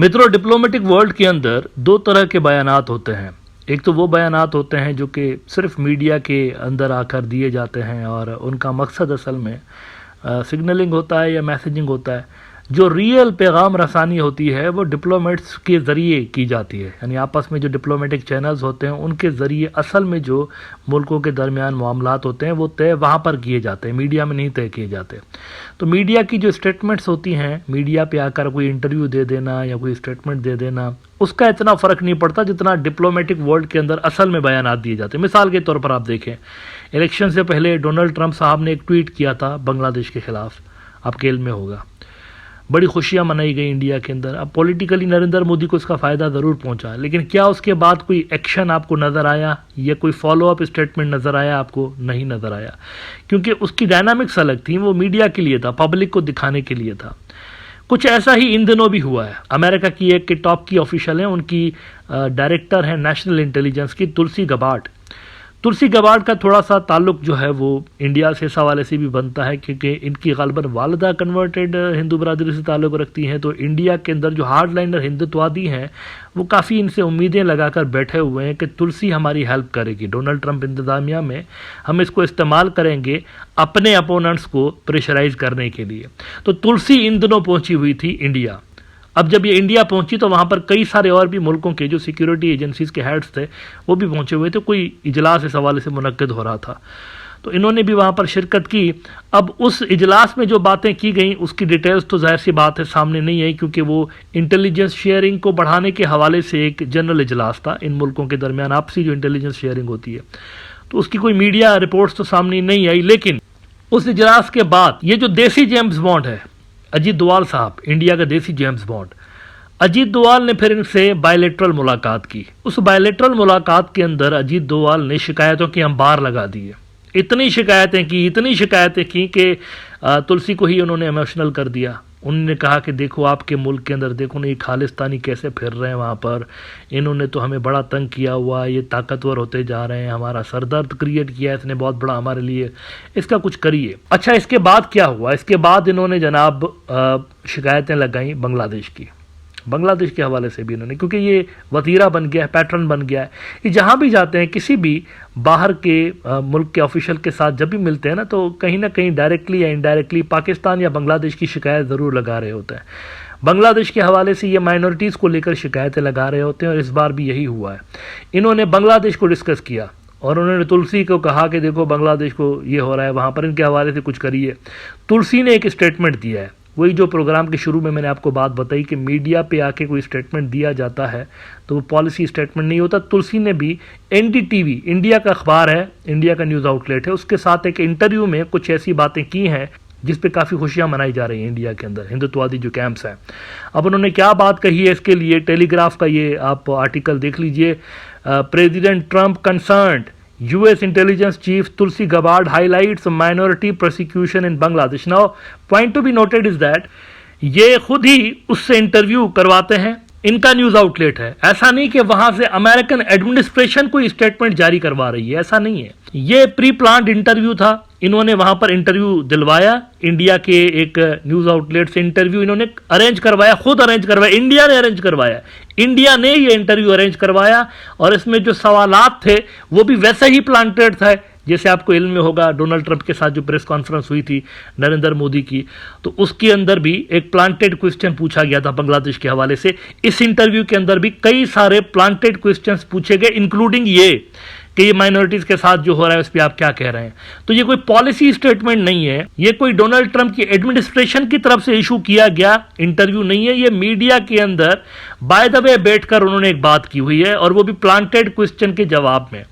मित्रों, diplomatic world के अंदर दो तरह के बयानात होते हैं। एक तो वो बयानात होते हैं जो कि सिर्फ मीडिया के अंदर आकर दिए जाते हैं और उनका मकसद असल में सिग्नलिंग होता है या मैसेजिंग होता है। जो रियल पैगाम रसानी होती है वो डिप्लोमेट्स के ज़रिए की जाती है, यानी आपस में जो डिप्लोमेटिक चैनल्स होते हैं उनके ज़रिए असल में जो मुल्कों के दरमियान मामलात होते हैं वो तय वहाँ पर किए जाते हैं, मीडिया में नहीं तय किए जाते। तो मीडिया की जो स्टेटमेंट्स होती हैं, मीडिया पे आकर कोई इंटरव्यू दे देना या कोई स्टेटमेंट दे देना, उसका इतना फ़र्क नहीं पड़ता जितना डिप्लोमेटिक वर्ल्ड के अंदर असल में बयानात दिए जाते हैं। मिसाल के तौर पर आप देखें, इलेक्शन से पहले डोनाल्ड ट्रंप साहब ने एक ट्वीट किया था बांग्लादेश के ख़िलाफ़, आपके इल्म में होगा। बड़ी खुशियां मनाई गई इंडिया के अंदर। अब पॉलिटिकली नरेंद्र मोदी को इसका फ़ायदा ज़रूर पहुंचा, लेकिन क्या उसके बाद कोई एक्शन आपको नज़र आया या कोई फॉलो अप स्टेटमेंट नज़र आया? आपको नहीं नज़र आया, क्योंकि उसकी डायनामिक्स अलग थी। वो मीडिया के लिए था, पब्लिक को दिखाने के लिए था। कुछ ऐसा ही इन दिनों भी हुआ है। अमेरिका की एक के टॉप की ऑफिशियल है, उनकी डायरेक्टर है नेशनल इंटेलिजेंस की, तुलसी गबार्ड। तुलसी गबार्ड का थोड़ा सा ताल्लुक जो है वो इंडिया से इस हवाले से भी बनता है क्योंकि इनकी गालबन वालदा कन्वर्टेड हिंदू बरादरी से ताल्लुक़ रखती हैं। तो इंडिया के अंदर जो हार्ड लाइनर हिंदुत्ववादी हैं वो काफ़ी इनसे उम्मीदें लगाकर बैठे हुए हैं कि तुलसी हमारी हेल्प करेगी, डोनाल्ड ट्रंप इंतज़ामिया में हम इसको इस्तेमाल करेंगे अपने अपोनेंट्स को प्रेशराइज करने के लिए। तो तुलसी इन दिनों पहुंची हुई थी इंडिया। अब जब ये इंडिया पहुंची तो वहाँ पर कई सारे और भी मुल्कों के जो सिक्योरिटी एजेंसीज के हेड्स थे वो भी पहुंचे हुए थे। कोई इजलास इस हवाले से मुनक्किद हो रहा था, तो इन्होंने भी वहाँ पर शिरकत की। अब उस इजलास में जो बातें की गई उसकी डिटेल्स तो जाहिर सी बात है सामने नहीं आई, क्योंकि वो इंटेलिजेंस शेयरिंग को बढ़ाने के हवाले से एक जनरल इजलास था इन मुल्कों के दरमियान, आपसी जो इंटेलिजेंस शेयरिंग होती है। तो उसकी कोई मीडिया रिपोर्ट्स तो सामने नहीं आई। लेकिन उस इजलास के बाद ये जो देसी जेम्स बॉन्ड है, अजीत डोवाल साहब, इंडिया का देसी जेम्स बॉन्ड, अजीत डोवाल ने फिर इनसे बायलैटरल मुलाकात की। उस बायलैटरल मुलाकात के अंदर अजीत डोवाल ने शिकायतों की अंबार लगा दी है। इतनी शिकायतें की कि तुलसी को ही उन्होंने इमोशनल कर दिया। उन्होंने कहा कि देखो आपके मुल्क के अंदर देखो ना ये खालिस्तानी कैसे फिर रहे हैं वहाँ पर, इन्होंने तो हमें बड़ा तंग किया हुआ, ये ताकतवर होते जा रहे हैं, हमारा सरदर्द क्रिएट किया है इसने बहुत बड़ा हमारे लिए, इसका कुछ करिए। अच्छा, इसके बाद क्या हुआ? इसके बाद इन्होंने जनाब शिकायतें लगाई बांग्लादेश की, बांग्लादेश के हवाले से भी इन्होंने, क्योंकि ये वतीरा बन गया है, पैटर्न बन गया है। ये जहाँ भी जाते हैं किसी भी बाहर के मुल्क के ऑफिशियल के साथ जब भी मिलते हैं ना कहीं डायरेक्टली या इनडायरेक्टली पाकिस्तान या बांग्लादेश की शिकायत ज़रूर लगा रहे होते हैं। बांग्लादेश के हवाले से ये माइनॉरिटीज़ को लेकर शिकायतें लगा रहे होते हैं और इस बार भी यही हुआ है। इन्होंने बांग्लादेश को डिस्कस किया और उन्होंने तुलसी को कहा कि देखो बांग्लादेश को ये हो रहा है, वहाँ पर इनके हवाले से कुछ करिए। तुलसी ने एक स्टेटमेंट दिया है, वही जो प्रोग्राम के शुरू में मैंने आपको बात बताई कि मीडिया पे आके कोई स्टेटमेंट दिया जाता है तो वो पॉलिसी स्टेटमेंट नहीं होता। तुलसी ने भी एनडीटीवी, इंडिया का अखबार है, इंडिया का न्यूज़ आउटलेट है, उसके साथ एक इंटरव्यू में कुछ ऐसी बातें की हैं जिस पे काफ़ी खुशियां मनाई जा रही हैं इंडिया के अंदर, हिंदुत्ववादी जो कैंप्स हैं। अब उन्होंने क्या बात कही है इसके लिए टेलीग्राफ का ये आप आर्टिकल देख लीजिए। President Trump concerned, US intelligence chief Tulsi Gabbard highlights minority persecution in Bangladesh. Now, point to be noted is that ये खुद ही उससे इंटरव्यू करवाते हैं, इनका न्यूज़ आउटलेट है। ऐसा नहीं कि वहाँ से अमेरिकन एडमिनिस्ट्रेशन कोई स्टेटमेंट जारी करवा रही है, ऐसा नहीं है। ये प्री प्लान्ड इंटरव्यू था, इन्होंने वहाँ पर इंटरव्यू दिलवाया, इंडिया के एक न्यूज़ आउटलेट से इंटरव्यू इन्होंने अरेंज करवाया, खुद अरेंज करवाया, इंडिया ने अरेंज करवाया, इंडिया ने ये इंटरव्यू अरेंज करवाया। और इसमें जो सवालात थे वो भी वैसे ही प्लांटेड था जैसे आपको इल्म में होगा डोनाल्ड ट्रंप के साथ जो प्रेस कॉन्फ्रेंस हुई थी नरेंद्र मोदी की, तो उसके अंदर भी एक प्लांटेड क्वेश्चन पूछा गया था बांग्लादेश के हवाले से। इस इंटरव्यू के अंदर भी कई सारे प्लांटेड क्वेश्चंस पूछे गए, इंक्लूडिंग ये कि ये माइनॉरिटीज़ के साथ जो हो रहा है उस पर आप क्या कह रहे हैं। तो ये कोई पॉलिसी स्टेटमेंट नहीं है, ये कोई डोनाल्ड ट्रंप की एडमिनिस्ट्रेशन की तरफ से इशू किया गया इंटरव्यू नहीं है। ये मीडिया के अंदर बाय द वे बैठकर उन्होंने एक बात की हुई है और वो भी प्लांटेड क्वेश्चन के जवाब में।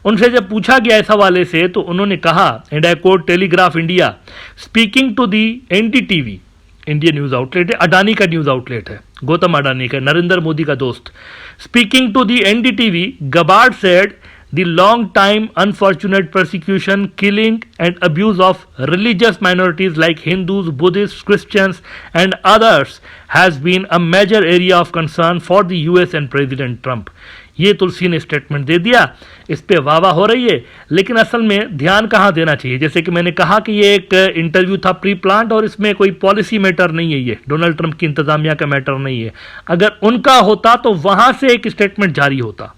उनसे जब पूछा गया इस हवाले से तो उन्होंने कहा, and I quote Telegraph India, speaking to the NDTV, Indian news outlet है, अडानी का न्यूज़ आउटलेट है, गौतम अडानी का, नरेंद्र मोदी का दोस्त। Speaking to the NDTV, Gabbard said the long time unfortunate persecution, killing and abuse of religious minorities like Hindus, Buddhists, Christians and others has been a major area of concern for the US and President Trump. ये तुलसी ने statement दे दिया, इस पे वाह वाह हो रही है, लेकिन असल में ध्यान कहाँ देना चाहिए? जैसे कि मैंने कहा कि ये एक इंटरव्यू था प्री प्लान्ड और इसमें कोई पॉलिसी मैटर नहीं है, ये डोनाल्ड ट्रंप की इंतजामिया का मैटर नहीं है। अगर उनका होता तो वहां से एक स्टेटमेंट जारी होता,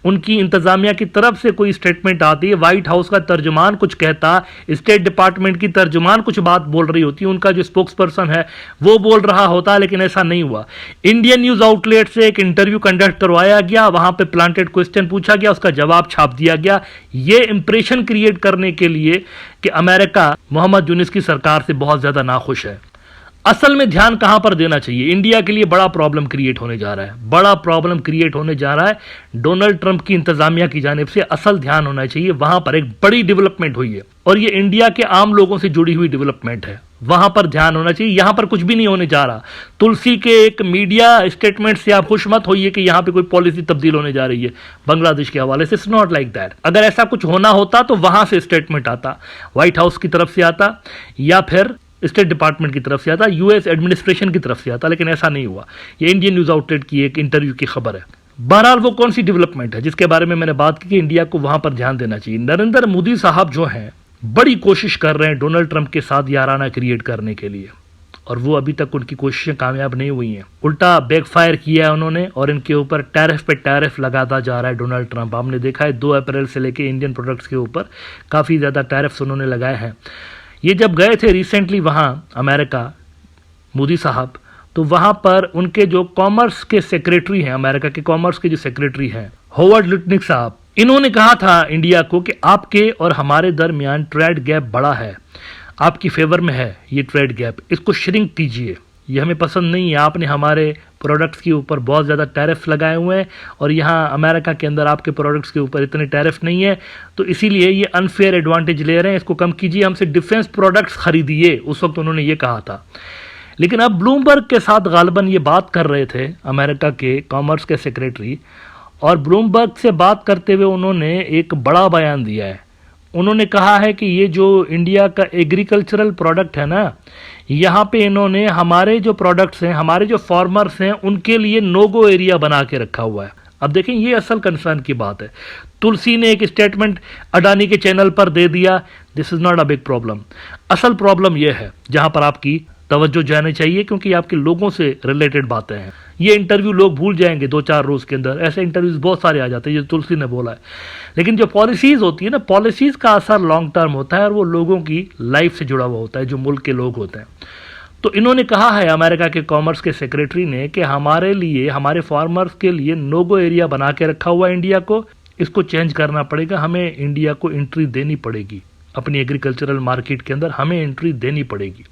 उनकी इंतजामिया की तरफ से कोई स्टेटमेंट आती, व्हाइट हाउस का तर्जुमान कुछ कहता, स्टेट डिपार्टमेंट की तर्जुमान कुछ बात बोल रही होती, उनका जो स्पोक्स पर्सन है वो बोल रहा होता, लेकिन ऐसा नहीं हुआ। इंडियन न्यूज आउटलेट से एक इंटरव्यू कंडक्ट करवाया गया, वहां पे प्लांटेड क्वेश्चन पूछा गया, उसका जवाब छाप दिया गया, ये इंप्रेशन क्रिएट करने के लिए कि अमेरिका मोहम्मद यूनुस की सरकार से बहुत ज्यादा नाखुश है। असल में ध्यान कहां पर देना चाहिए? इंडिया के लिए बड़ा प्रॉब्लम क्रिएट होने जा रहा है, बड़ा प्रॉब्लम क्रिएट होने जा रहा है। डोनाल्ड ट्रंप की इंतजामिया की जानिब से असल ध्यान होना चाहिए, वहां पर एक बड़ी डेवलपमेंट हुई है और ये इंडिया के आम लोगों से जुड़ी हुई डेवलपमेंट है, वहां पर ध्यान होना चाहिए। यहां पर कुछ भी नहीं होने जा रहा। तुलसी के एक मीडिया स्टेटमेंट से आप खुश मत होइए कि यहां पे कोई पॉलिसी तब्दील होने जा रही है बांग्लादेश के हवाले से। It's not like that. अगर ऐसा कुछ होना होता तो वहां से स्टेटमेंट आता, व्हाइट हाउस की तरफ से आता या फिर स्टेट डिपार्टमेंट की तरफ से आता, यूएस एडमिनिस्ट्रेशन की तरफ से आता, लेकिन ऐसा नहीं हुआ। ये इंडियन न्यूज आउटलेट की एक इंटरव्यू की खबर है। बहरहाल वो कौन सी डेवलपमेंट है जिसके बारे में मैंने बात की कि इंडिया को वहां पर ध्यान देना चाहिए? नरेंद्र मोदी साहब जो हैं बड़ी कोशिश कर रहे हैं डोनाल्ड ट्रंप के साथ याराना क्रिएट करने के लिए, और वो अभी तक उनकी कोशिशें कामयाब नहीं हुई हैं। उल्टा बैकफायर किया है उन्होंने और इनके ऊपर टैरिफ पे टैरिफ लगाता जा रहा है डोनाल्ड ट्रंप। हमने देखा है 2 अप्रैल से लेके इंडियन प्रोडक्ट्स के ऊपर काफ़ी ज़्यादा टैरिफ्स उन्होंने लगाए हैं। ये जब गए थे रिसेंटली वहाँ अमेरिका मोदी साहब, तो वहाँ पर उनके जो कॉमर्स के सेक्रेटरी हैं, अमेरिका के कॉमर्स के जो सेक्रेटरी हैं होवर्ड लुटनिक साहब, इन्होंने कहा था इंडिया को कि आपके और हमारे दरमियान ट्रेड गैप बड़ा है, आपकी फेवर में है ये ट्रेड गैप, इसको श्रिंक कीजिए, ये हमें पसंद नहीं है। आपने हमारे प्रोडक्ट्स के ऊपर बहुत ज़्यादा टैरिफ लगाए हुए हैं और यहाँ अमेरिका के अंदर आपके प्रोडक्ट्स के ऊपर इतने टैरिफ नहीं है, तो इसीलिए ये अनफेयर एडवांटेज ले रहे हैं, इसको कम कीजिए, हमसे डिफेंस प्रोडक्ट्स खरीदिए। उस वक्त उन्होंने ये कहा था। लेकिन अब ब्लूमबर्ग के साथ गालिबन ये बात कर रहे थे अमेरिका के कॉमर्स के सेक्रेटरी, और ब्लूमबर्ग से बात करते हुए उन्होंने एक बड़ा बयान दिया है। उन्होंने कहा है कि ये जो इंडिया का एग्रीकल्चरल प्रोडक्ट है ना, यहाँ पे इन्होंने हमारे जो प्रोडक्ट्स हैं, हमारे जो फार्मर्स हैं, उनके लिए नो गो एरिया बना के रखा हुआ है। अब देखें, ये असल कंसर्न की बात है। तुलसी ने एक स्टेटमेंट अडानी के चैनल पर दे दिया, this is not a big problem. असल प्रॉब्लम यह है जहाँ पर आपकी तवज्जो जानी चाहिए, क्योंकि आपके लोगों से रिलेटेड बातें हैं। ये इंटरव्यू लोग भूल जाएंगे 2-4 रोज़ के अंदर, ऐसे इंटरव्यूज बहुत सारे आ जाते हैं, ये तुलसी ने बोला है। लेकिन जो पॉलिसीज़ होती है ना, पॉलिसीज़ का असर लॉन्ग टर्म होता है और वो लोगों की लाइफ से जुड़ा हुआ होता है, जो मुल्क के लोग होते हैं। तो इन्होंने कहा है अमेरिका के कॉमर्स के सेक्रेटरी ने कि हमारे लिए, हमारे फार्मर्स के लिए नो गो एरिया बना के रखा हुआ है इंडिया को, इसको चेंज करना पड़ेगा, हमें इंडिया को एंट्री देनी पड़ेगी अपनी एग्रीकल्चरल मार्केट के अंदर, हमें एंट्री देनी पड़ेगी।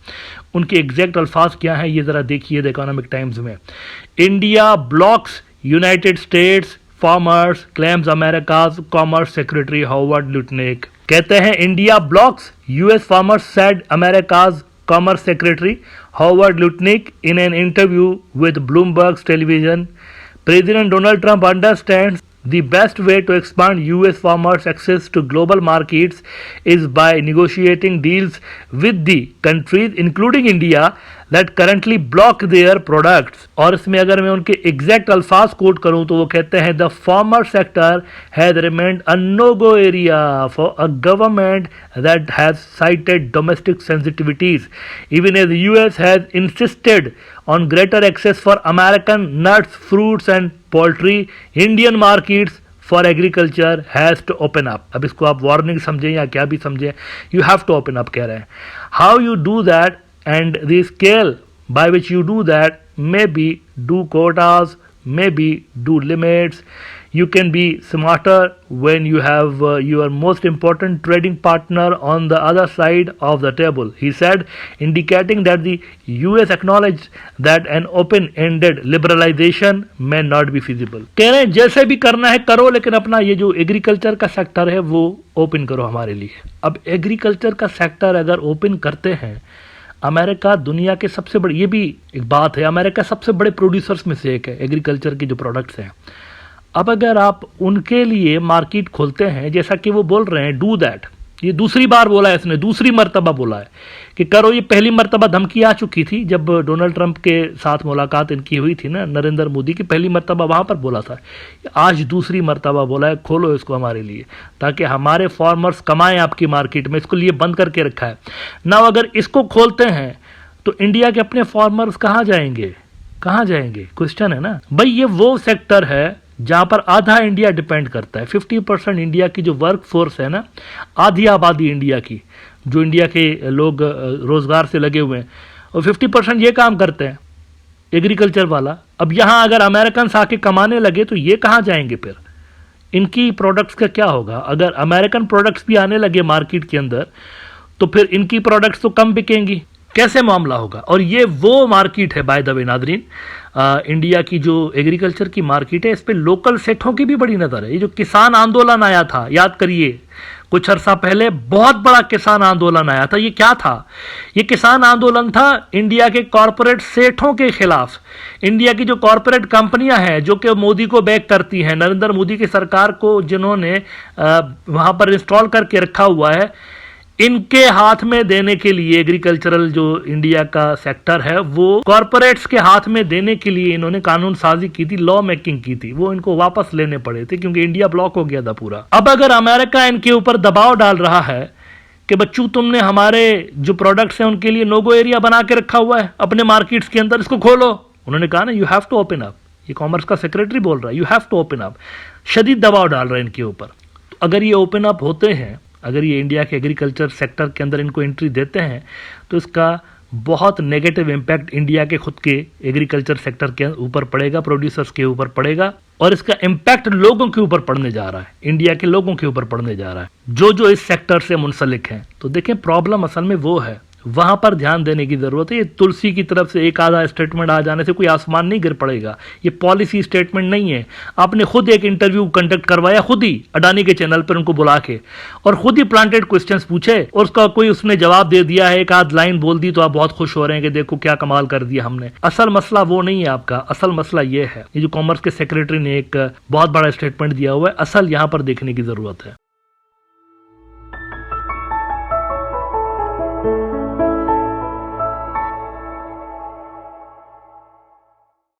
उनके एग्जैक्ट अल्फाज क्या हैं ये ज़रा देखिए द इकोनॉमिक टाइम्स में। India blocks United States farmers claims America's commerce secretary Howard Lutnick. कहते हैं India blocks US farmers said America's Commerce Secretary Howard Lutnick in an interview with Bloomberg's television. President Donald Trump understands the best way to expand U.S. farmers' access to global markets is by negotiating deals with the countries, including India, that currently block their products. और इसमें अगर मैं उनके exact अल्फाज coat करूं तो वो कहते हैं the farmer sector has remained a no go area for a government that has cited domestic sensitivities even as US has insisted on greater access for American nuts, fruits and poultry. Indian markets for agriculture has to open up. अब इसको आप warning समझें या क्या भी समझें, you have to open up कह रहे हैं। How you do that and the scale by which you do that, maybe do quotas, maybe do limits. You can be smarter when you have your most important trading partner on the other side of the table, he said, indicating that the US acknowledged that an open-ended liberalization may not be feasible. कह रहे हैं जैसे भी करना है करो, लेकिन अपना ये जो एग्रीकल्चर का सेक्टर है वो ओपन करो हमारे लिए। अब एग्रीकल्चर का सेक्टर अगर ओपन करते हैं, अमेरिका दुनिया के सबसे बड़े, ये भी एक बात है, अमेरिका सबसे बड़े प्रोड्यूसर्स में से एक है एग्रीकल्चर के जो प्रोडक्ट्स हैं। अब अगर आप उनके लिए मार्केट खोलते हैं, जैसा कि वो बोल रहे हैं, डू दैट, ये दूसरी बार बोला है इसने, दूसरी मर्तबा बोला है कि करो। ये पहली मर्तबा धमकी आ चुकी थी जब डोनाल्ड ट्रंप के साथ मुलाकात इनकी हुई थी ना, नरेंद्र मोदी की, पहली मर्तबा वहाँ पर बोला था। आज दूसरी मर्तबा बोला है खोलो इसको हमारे लिए, ताकि हमारे फार्मर्स कमाएं आपकी मार्केट में। इसको लिए बंद करके रखा है ना। अगर इसको खोलते हैं तो इंडिया के अपने फार्मर्स कहाँ जाएंगे, कहाँ जाएंगे, क्वेश्चन है ना भाई। ये वो सेक्टर है जहां पर आधा इंडिया डिपेंड करता है। 50% इंडिया की जो वर्क फोर्स है ना, आधी आबादी इंडिया की, जो इंडिया के लोग रोजगार से लगे हुए हैं, और 50% ये काम करते हैं एग्रीकल्चर वाला। अब यहां अगर अमेरिकन आके कमाने लगे तो ये कहाँ जाएंगे फिर, इनकी प्रोडक्ट्स का क्या होगा। अगर अमेरिकन प्रोडक्ट्स भी आने लगे मार्केट के अंदर तो फिर इनकी प्रोडक्ट्स तो कम बिकेंगी, कैसे मामला होगा। और ये वो मार्केट है by the way Nadreen, India की जो एग्रीकल्चर की मार्केट है, इस पे लोकल सेठों की भी बड़ी नज़र है। ये जो किसान आंदोलन आया था, याद करिए कुछ अरसा पहले बहुत बड़ा किसान आंदोलन आया था। ये क्या था, ये किसान आंदोलन था इंडिया के कॉरपोरेट सेठों के खिलाफ। इंडिया की जो कॉरपोरेट कंपनियां हैं जो कि मोदी को बैक करती हैं, नरेंद्र मोदी की सरकार को जिन्होंने वहां पर इंस्टॉल करके रखा हुआ है, इनके हाथ में देने के लिए एग्रीकल्चरल जो इंडिया का सेक्टर है वो कॉरपोरेट्स के हाथ में देने के लिए इन्होंने कानून साजी की थी, लॉ मेकिंग की थी। वो इनको वापस लेने पड़े थे क्योंकि इंडिया ब्लॉक हो गया था पूरा। अब अगर अमेरिका इनके ऊपर दबाव डाल रहा है कि बच्चू तुमने हमारे जो प्रोडक्ट्स हैं उनके लिए नोगो एरिया बना के रखा हुआ है अपने मार्केट्स के अंदर, इसको खोलो। उन्होंने कहा ना, you have to open up. ये कॉमर्स का सेक्रेटरी बोल रहा है, you have to open up. शदीद दबाव डाल रहा है इनके ऊपर। तो अगर ये ओपन अप होते हैं, अगर ये इंडिया के एग्रीकल्चर सेक्टर के अंदर इनको एंट्री देते हैं, तो इसका बहुत नेगेटिव इम्पैक्ट इंडिया के खुद के एग्रीकल्चर सेक्टर के ऊपर पड़ेगा, प्रोड्यूसर्स के ऊपर पड़ेगा, और इसका इम्पैक्ट लोगों के ऊपर पड़ने जा रहा है, इंडिया के लोगों के ऊपर पड़ने जा रहा है जो इस सेक्टर से मुंसलिक हैं। तो देखें, प्रॉब्लम असल में वो है, वहां पर ध्यान देने की जरूरत है। ये तुलसी की तरफ से एक आधा स्टेटमेंट आ जाने से कोई आसमान नहीं गिर पड़ेगा। ये पॉलिसी स्टेटमेंट नहीं है। आपने खुद एक इंटरव्यू कंडक्ट करवाया, खुद ही अडानी के चैनल पर उनको बुला के, और खुद ही प्लांटेड क्वेश्चंस पूछे और उसका कोई उसने जवाब दे दिया है, एक आध लाइन बोल दी तो आप बहुत खुश हो रहे हैं कि देखो क्या कमाल कर दिया हमने। असल मसला वो नहीं है आपका, असल मसला ये है। ये जो कॉमर्स के सेक्रेटरी ने एक बहुत बड़ा स्टेटमेंट दिया हुआ है, असल यहां पर देखने की जरूरत है।